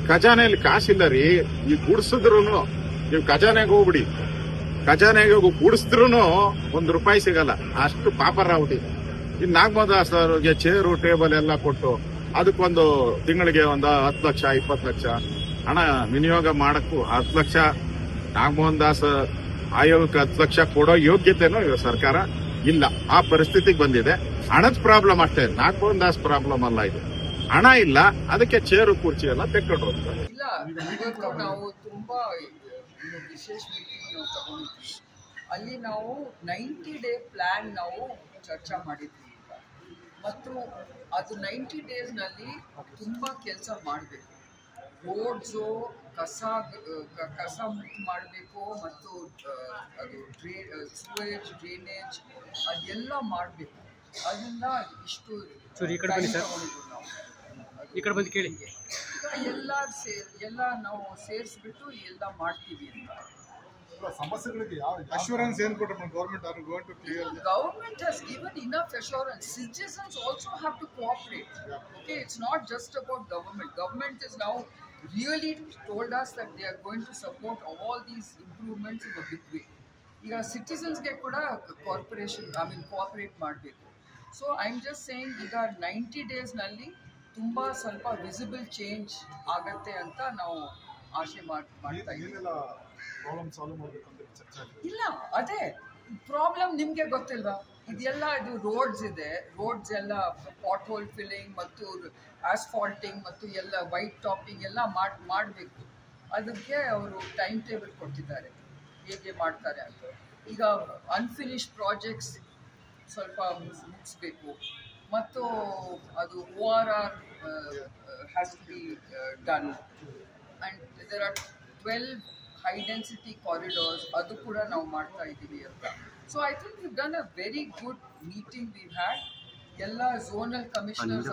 ಖಜಾನೆಯಲ್ಲಿ ಕಾಸಿಲ್ಲ ರೀ. ಈ ಗುಡ್ಸಿದ್ರು ನೀವು ಖಜಾನೆಗೆ ಹೋಗ್ಬಿಡಿ, ಖಜಾನೆಗೆ ಹೋಗಿ ಕೂಡಿಸಿದ್ರು ₹1 ಸಿಗಲ್ಲ, ಅಷ್ಟು ಪಾಪರ ಆಗ್ಬಿಟ್ಟಿದೆ. ಇನ್ನು ನಾಗಮೋದಾಸ್ ಅವ್ರಿಗೆ ಚೇರು ಟೇಬಲ್ ಎಲ್ಲ ಕೊಟ್ಟು ಅದಕ್ಕೊಂದು ತಿಂಗಳಿಗೆ ಒಂದು 10 ಲಕ್ಷ 20 ಲಕ್ಷ ಹಣ ವಿನಿಯೋಗ ಮಾಡಕ್ಕೂ 10 ಲಕ್ಷ ನಾಗಮೋಹನ್ ದಾಸ್ ಆಯೋಗಕ್ಕೆ 10 ಲಕ್ಷ ಕೊಡೋ ಯೋಗ್ಯತೆನೂ ಸರ್ಕಾರ ಇಲ್ಲ. ಆ ಪರಿಸ್ಥಿತಿಗೆ ಬಂದಿದೆ. ಹಣದ ಪ್ರಾಬ್ಲಮ್ ಅಷ್ಟೇ, ನಾಗಮೋಹನ್ ದಾಸ್ ಪ್ರಾಬ್ಲಮ್ ಅಲ್ಲ ಇದು. ಹಣ ಇಲ್ಲ, ಅದಕ್ಕೆ ಚೇರು ಕುರ್ಚಿ ಎಲ್ಲ ತೆಕ್ಕೊಂಡು ಹೋಗ್ತಾರೆ. ಇಲ್ಲ, ಇವತ್ತು ನಾವು ತುಂಬಾ ವಿಶೇಷ ಮೀಟಿಂಗ್ ನಾವು ತಗೊಂಡಿದ್ವಿ. ಅಲ್ಲಿ ನಾವು 90 ಡೇ ಪ್ಲಾನ್ ನಾವು ಚರ್ಚೆ ಮಾಡಿದ್ವಿ ಈಗ. ಮತ್ತು ಅದು 90 ಡೇಸ್ನಲ್ಲಿ ತುಂಬ ಕೆಲಸ ಮಾಡಬೇಕು. ರೋಡ್ಸು ಕಸ ಮುಕ್ತ ಮಾಡಬೇಕು, ಮತ್ತು ಅದು ಸೂವೇಜ್ ಡ್ರೈನೇಜ್ ಅದೆಲ್ಲ ಮಾಡಬೇಕು. ಅದನ್ನ ಇಷ್ಟು ತಗೊಂಡಿದ್ದು ನಾವು ಈ ಕಡೆ ಬಂದು ಕೇಳಿ. ಎಲ್ಲ ನಾವು ಸೇರಿಸ್ಬಿಟ್ಟು ಎಲ್ಲ ಮಾಡ್ತೀವಿ ಅಂತ. ಸಮಸ್ಯೆಗಳಿಗೆ ಅಶ್ಯೂರೆನ್ಸ್ ಏನು ಕೊಟ್ಟರು government? Are going to clear? Government has given enough assurance. Citizens also have to cooperate. Okay, it's not just about government. Government is now really told us that they are going to support all these improvements in a big way. ಈಗ ಸಿಟಿಸನ್ಸ್ಗೆ ಕೂಡ cooperate ಮಾಡಬೇಕು. So I am just saying, ಈಗ 90 ಡೇಸ್ನಲ್ಲಿ ತುಂಬ ಸ್ವಲ್ಪ visible change ಆಗತ್ತೆ ಅಂತ ನಾವು ಆಶೆ ಮಾಡ್ತಾ ಇದ್ದೀವಿ. ಇಲ್ಲ, ಅದೇ ಪ್ರಾಬ್ಲಮ್ ನಿಮಗೆ ಗೊತ್ತಿಲ್ವಾ? ಇದೆಲ್ಲ ಇದು ರೋಡ್ಸ್ ಇದೆ, ರೋಡ್ಸ್ ಎಲ್ಲ ಪಾಟ್ ಹೋಲ್ ಫಿಲ್ಲಿಂಗ್ ಮತ್ತು ಆಸ್ಫಾಲ್ಟಿಂಗ್ ಮತ್ತು ಎಲ್ಲ ವೈಟ್ ಟಾಪಿಂಗ್ ಎಲ್ಲ ಮಾಡಬೇಕು. ಅದಕ್ಕೆ ಅವರು ಟೈಮ್ ಟೇಬಲ್ ಕೊಟ್ಟಿದ್ದಾರೆ ಹೇಗೆ ಮಾಡ್ತಾರೆ ಅಂತ. ಈಗ ಅನ್ಫಿನಿಶ್ಡ್ ಪ್ರಾಜೆಕ್ಟ್ಸ್ ಸ್ವಲ್ಪ ಮುಗಿಸ್ಬೇಕು, ಮತ್ತು ಅದು ORR has to be done, and there are 12 high density corridors, ಅದು ಕೂಡ ನಾವು ಮಾಡ್ತಾ ಇದ್ದೀವಿ ಅಂತ. So I think we done a very good meeting we had. ಎಲ್ಲ ಝೋನಲ್ ಕಮಿಷನರ್ಸ್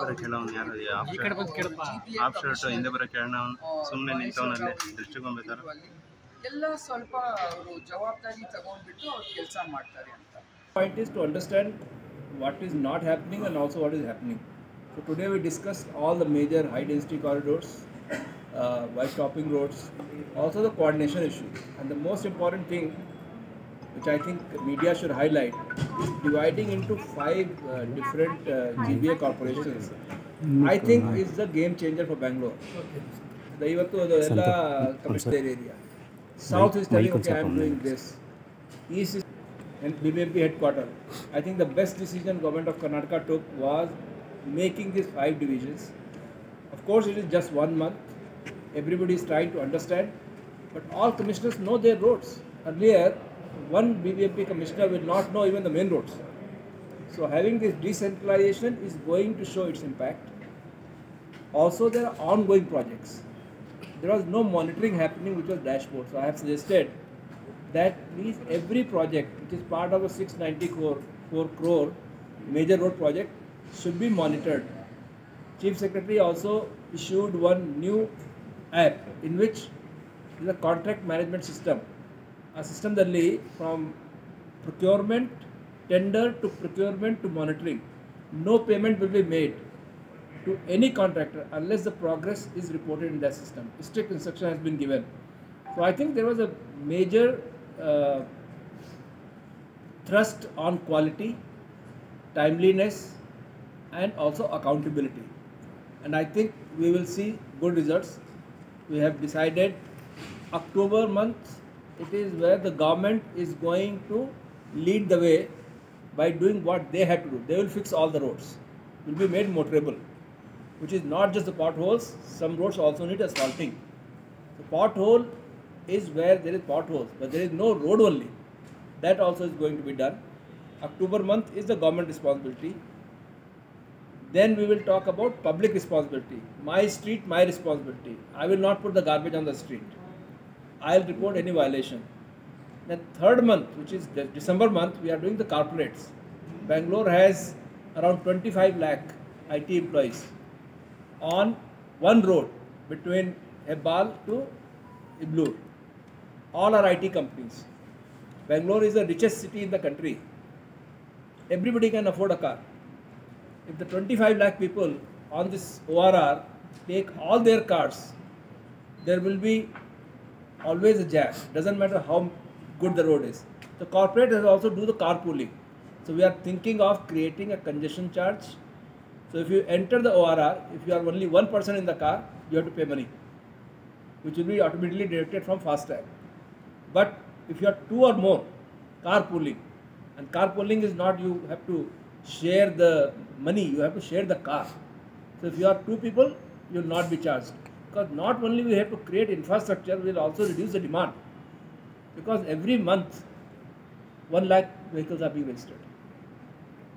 ಎಲ್ಲ ಸ್ವಲ್ಪ ಅವರು ಜವಾಬ್ದಾರಿ ತಗೊಂಡ್ಬಿಟ್ಟು ಅವ್ರು ಕೆಲಸ ಮಾಡ್ತಾರೆ ಅಂತ. Point is to understand what is not happening and also what is happening. So today we discussed all the major high density corridors, white topping roads, also the coordination issue. And the most important thing which I think media should highlight is dividing into 5 different GBA corporations. I think is the game changer for Bangalore. The ivattu adu ella commissioner area. South is telling, okay, I am doing this. East is and BBMP headquarters. I think the best decision government of Karnataka took was making these 5 divisions. Of course, it is just 1 month. Everybody is trying to understand, but all commissioners know their roads. Earlier, one BBMP commissioner will not know even the main roads. So having this decentralization is going to show its impact. Also, there are ongoing projects. There was no monitoring happening, which was dashboard. So I have suggested that please every project which is part of a 694 crore major road project should be monitored. Chief Secretary also issued one new app in which is a contract management system. A system that from procurement, tender to procurement to monitoring, no payment will be made to any contractor unless the progress is reported in that system. Strict instruction has been given. So I think there was a major thrust on quality, timeliness, and also accountability. And I think we will see good results. We have decided October month, it is where the government is going to lead the way by doing what they have to do. They will fix all the roads, will be made motorable, which is not just the potholes. Some roads also need asphalting. The pothole is where there is potholes, but there is no road only. That also is going to be done. October month is the government responsibility. Then we will talk about public responsibility. My street, my responsibility. I will not put the garbage on the street. I will report any violation. Then 3rd month, which is December month, we are doing the corporates. Bangalore has around 25 lakh IT employees on one road between Hebbal to Iblur. All are IT companies. Bangalore is the richest city in the country. Everybody can afford a car. If the 25 lakh people on this ORR take all their cars, there will be always a jam. Doesn't matter how good the road is. The corporate has also do the carpooling. So we are thinking of creating a congestion charge. So if you enter the ORR, if you are only one person in the car, you have to pay money, which will be automatically deducted from FASTag. But if you are two or more, carpooling, and carpooling is not you have to share the money, you have to share the car. So if you are two people, you will not be charged. Because not only we have to create infrastructure, we will also reduce the demand. Because every month, 1 lakh vehicles are being registered.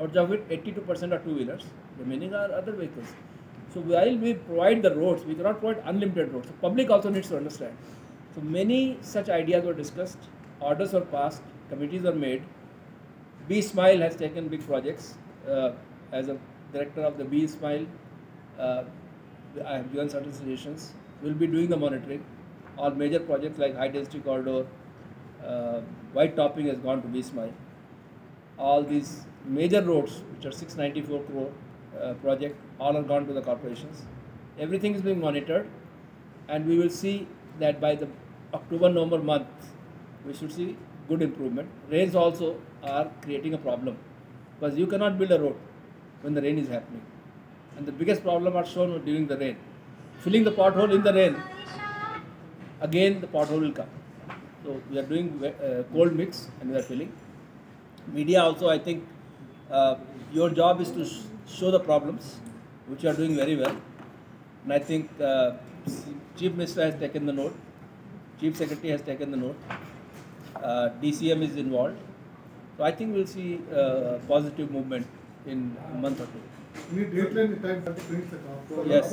Out of it, 82% are two-wheelers, remaining are other vehicles. So while we provide the roads, we cannot provide unlimited roads. The public also needs to understand. So many such ideas were discussed, orders were passed, committees were made. Be Smile has taken big projects. As a director of the Be Smile, I have given certain suggestions. We will be doing the monitoring. All major projects like high density corridor, white topping has gone to Be Smile. All these major roads, which are 694 crore project, all are gone to the corporations. Everything is being monitored, and we will see that by the October-November month, we should see good improvement. Rains also are creating a problem, because you cannot build a road when the rain is happening. And the biggest problem are shown during the rain. Filling the pothole in the rain, again the pothole will come. So we are doing cold mix and we are filling. Media also, I think your job is to show the problems, which you are doing very well. And I think Chief Minister has taken the note, Chief Secretary has taken the note, DCM is involved. So I think we'll see positive movement in a month or two. Yes.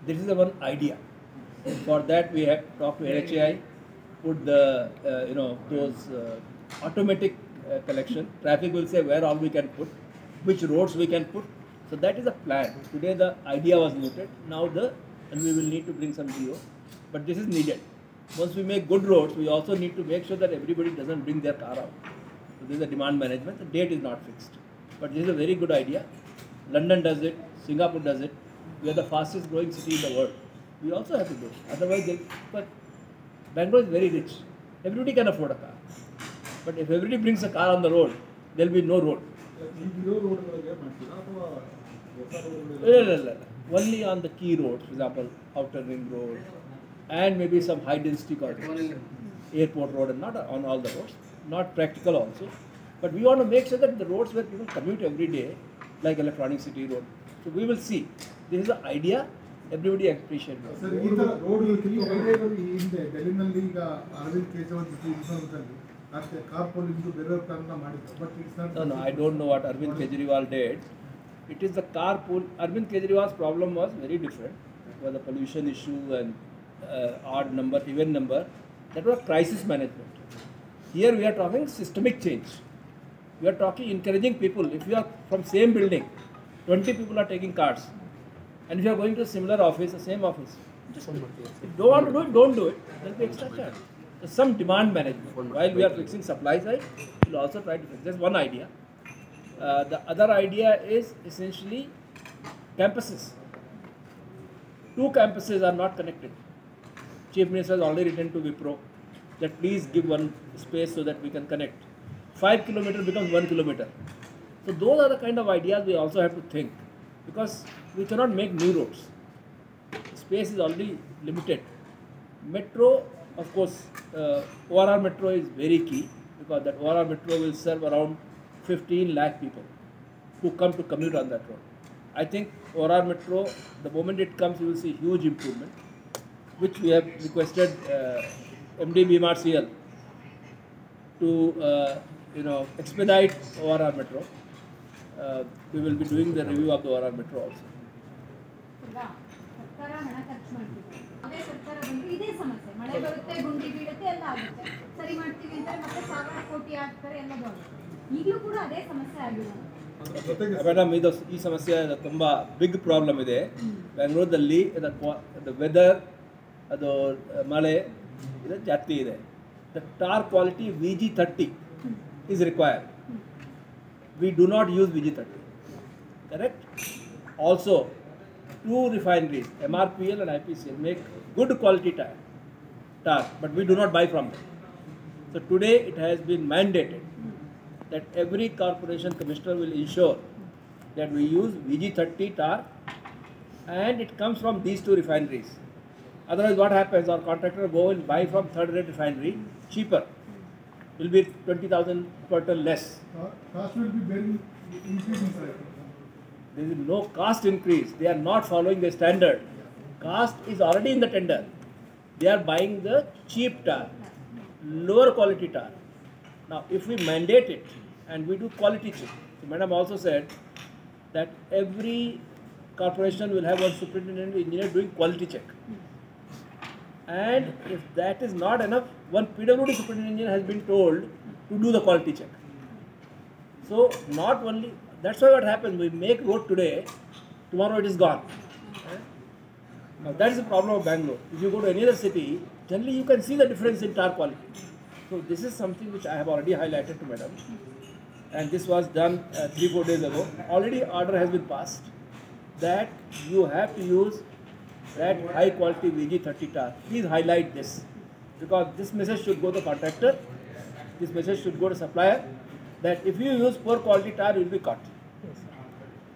This is the one idea. For that we have talked to NHAI, put the those automatic collection. Traffic will say where all we can put, which roads we can put. So that is a plan. Today the idea was mooted. Now and we will need to bring some GO. But this is needed. Once we make good roads, we also need to make sure that everybody doesn't bring their car out. So this is a demand management. The date is not fixed. But this is a very good idea. London does it. Singapore does it. We are the fastest growing city in the world. We also have to do it. Otherwise, but Bangalore is very rich. Everybody can afford a car. But if everybody brings a car on the road, there will be no road. Only on the key roads, for example, Outer Ring Road, and maybe some high density corridors, Airport Road, and not on all the roads. Not practical also. But we want to make sure that the roads where people commute every day, like Electronic City Road. So we will see. This is the idea. Everybody appreciates it. Sir, ಈ ತರ ರೋಡ್ಗಳು ಹಿಂದೆ ಡೆಲ್ಲಿನಲ್ಲಿ ಈಗ ಅರವಿಂದ್ ಕೇಜ್ರಿವಾಲ್ ಅಷ್ಟೇ ಕಾರ್ಪೋಲಿಂಗ್ ಬೇರೆ ಕಾರಣ ಮಾಡಿದ್ರು but it's not. No, I don't know what Arvind Kejriwal did. It is the carpool. Arvind Kejriwal's problem was very different. It was the pollution issue and odd number, even number. That was crisis management. Here we are talking systemic change. We are talking encouraging people. If you are from same building, 20 people are taking cars. And if you are going to a similar office, the same office, just if you don't want to do it, don't do it. There will be extra charge. So some demand management. While we are fixing supply side, we will also try to fix. That's one idea. The other idea is essentially campuses. 2 campuses are not connected. Chief Minister has already written to Wipro that please give one space so that we can connect. 5 kilometers becomes 1 kilometer. So those are the kind of ideas we also have to think, because we cannot make new roads. Space is already limited. Metro, of course, ORR Metro is very key, because that ORR Metro will serve around 15 lakh people who come to commute on that road. I think ORR Metro, the moment it comes, you will see huge improvement, which we have requested MD BMRCL to expedite ORR Metro. We will be doing the review of the ORR Metro also. ಸರ್ಕಾರ ಹಣ ಖರ್ಚು ಮಾಡ್ತಿದೆ. ಅದೇ ಸರ್ಕಾರ ಬಂದು ಇದೇ ಸಮಸ್ಯೆ, ಮಳೆ ಬರುತ್ತೆ, ಗುಂಡಿ ಬೀಳುತ್ತೆ, ಎಲ್ಲ ಆಗುತ್ತೆ. ಸರಿ ಮಾಡ್ತೀವಿ ಅಂತ ಮತ್ತೆ 1000 ಕೋಟಿ ಹಾಕ್ತಾರೆ, ಎಲ್ಲದೂ ಆಗುತ್ತೆ. ಈಗಲೂ ಕೂಡ ಅದೇ ಸಮಸ್ಯೆ ಆಗಿದೆ. ಮೇಡಮ್, ಈ ಸಮಸ್ಯೆ ತುಂಬ ಬಿಗ್ ಪ್ರಾಬ್ಲಮ್ ಇದೆ ಬೆಂಗಳೂರಲ್ಲಿ. ವೆದರ್, ಅದು ಮಳೆ ಇದು ಜಾಸ್ತಿ ಇದೆ. The tar quality VG30 is required. We do not use VG30. Correct? Also, two refineries, MRPL and IPCL, make good quality tar, but we do not buy from them. So today it has been mandated that every corporation commissioner will ensure that we use VG30 tar, and it comes from these two refineries. Otherwise what happens, our contractor go and buy from third-rate refinery cheaper, will be 20,000 per ton less. Cost will be very increasing, sir. There is no cost increase. They are not following the standard. Cost is already in the tender. They are buying the cheap tar, lower quality tar. Now, if we mandate it and we do quality check, so Madam also said that every corporation will have one superintendent engineer doing quality check. And if that is not enough, one PWD superintendent engineer has been told to do the quality check. So, not only, that's why what happens, we make road today, tomorrow it is gone. Now that is the problem of Bangalore. If you go to any other city, generally you can see the difference in tar quality. So this is something which I have already highlighted to Madam, and this was done 3-4 days ago. Already order has been passed that you have to use that high quality VG30 tar. Please highlight this, because this message should go to the contractor, this message should go to supplier, that if you use poor quality tar, you will be caught.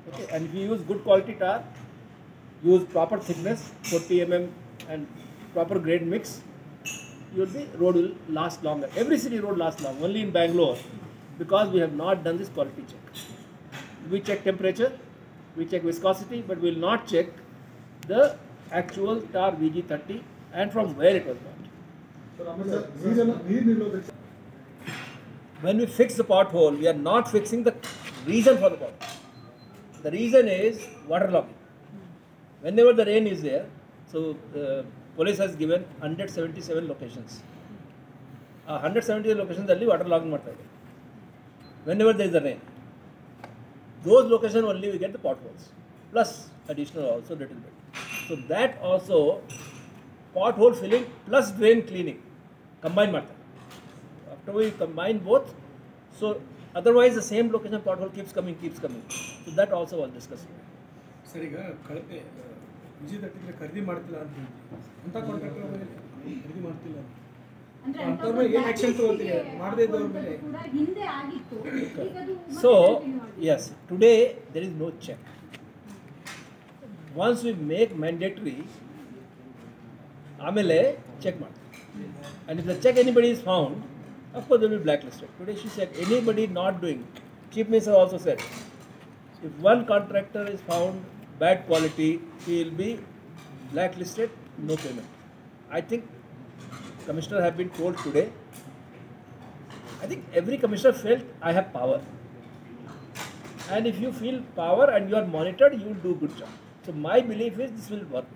Okay. And if you use good quality tar, use proper thickness, 40 mm and proper grade mix, road will last longer. Every city road lasts long. Only in Bangalore, because we have not done this quality check. We check temperature, we check viscosity, but we will not check the actual tar VG30 and from where it was bought. When we fix the pothole, we are not fixing the reason for the pothole. The reason is waterlogging. Whenever the rain is there, so the police has given 177 locations. 170 locations alli waterlogging ಮಾಡ್ತಾ ಇದೆ. Whenever there is a rain, those locations only we get the potholes, plus additional also little bit. So that also pothole filling plus drain cleaning combine ಮಾಡ್ತಾರೆ. After we combine both, so otherwise the same location pothole keeps coming. So that also was discussed. Sir, ಈಗ ಕಳಪೆ ವಿಜಯದಟ್ಟಿಗೆ ಖರೀದಿ ಮಾಡ್ತಿಲ್ಲ ಅಂತ ಹೇಳ್ತೀವಿ, ಅಂತ contractor ಖರೀದಿ ಮಾಡ್ತಿಲ್ಲ ಅಂತವ್ರ ಮೇಲೆ ಏನು ಆಕ್ಷನ್ ತಗೊಳ್ತೀರಿ? ಮಾಡದೇ ಇದ್ದವ್ರ ಮೇಲೆ ಹಿಂದೆ ಆಗಿತ್ತು. So yes, today there is no check. Once we make mandatory, ಆಮೇಲೆ ಚೆಕ್ ಮಾಡ್ತೀವಿ. And if the check anybody is found, of course they will be blacklisted. Today she said anybody not doing. Chief Minister also said, if one contractor is found bad quality, he will be blacklisted, no payment. I think commissioner have been told today. I think every commissioner felt I have power. And if you feel power and you are monitored, you will do good job. So my belief is this will work.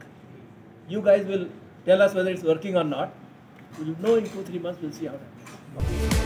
You guys will tell us whether it's working or not. We will know in 2-3 months, we'll see how it happens.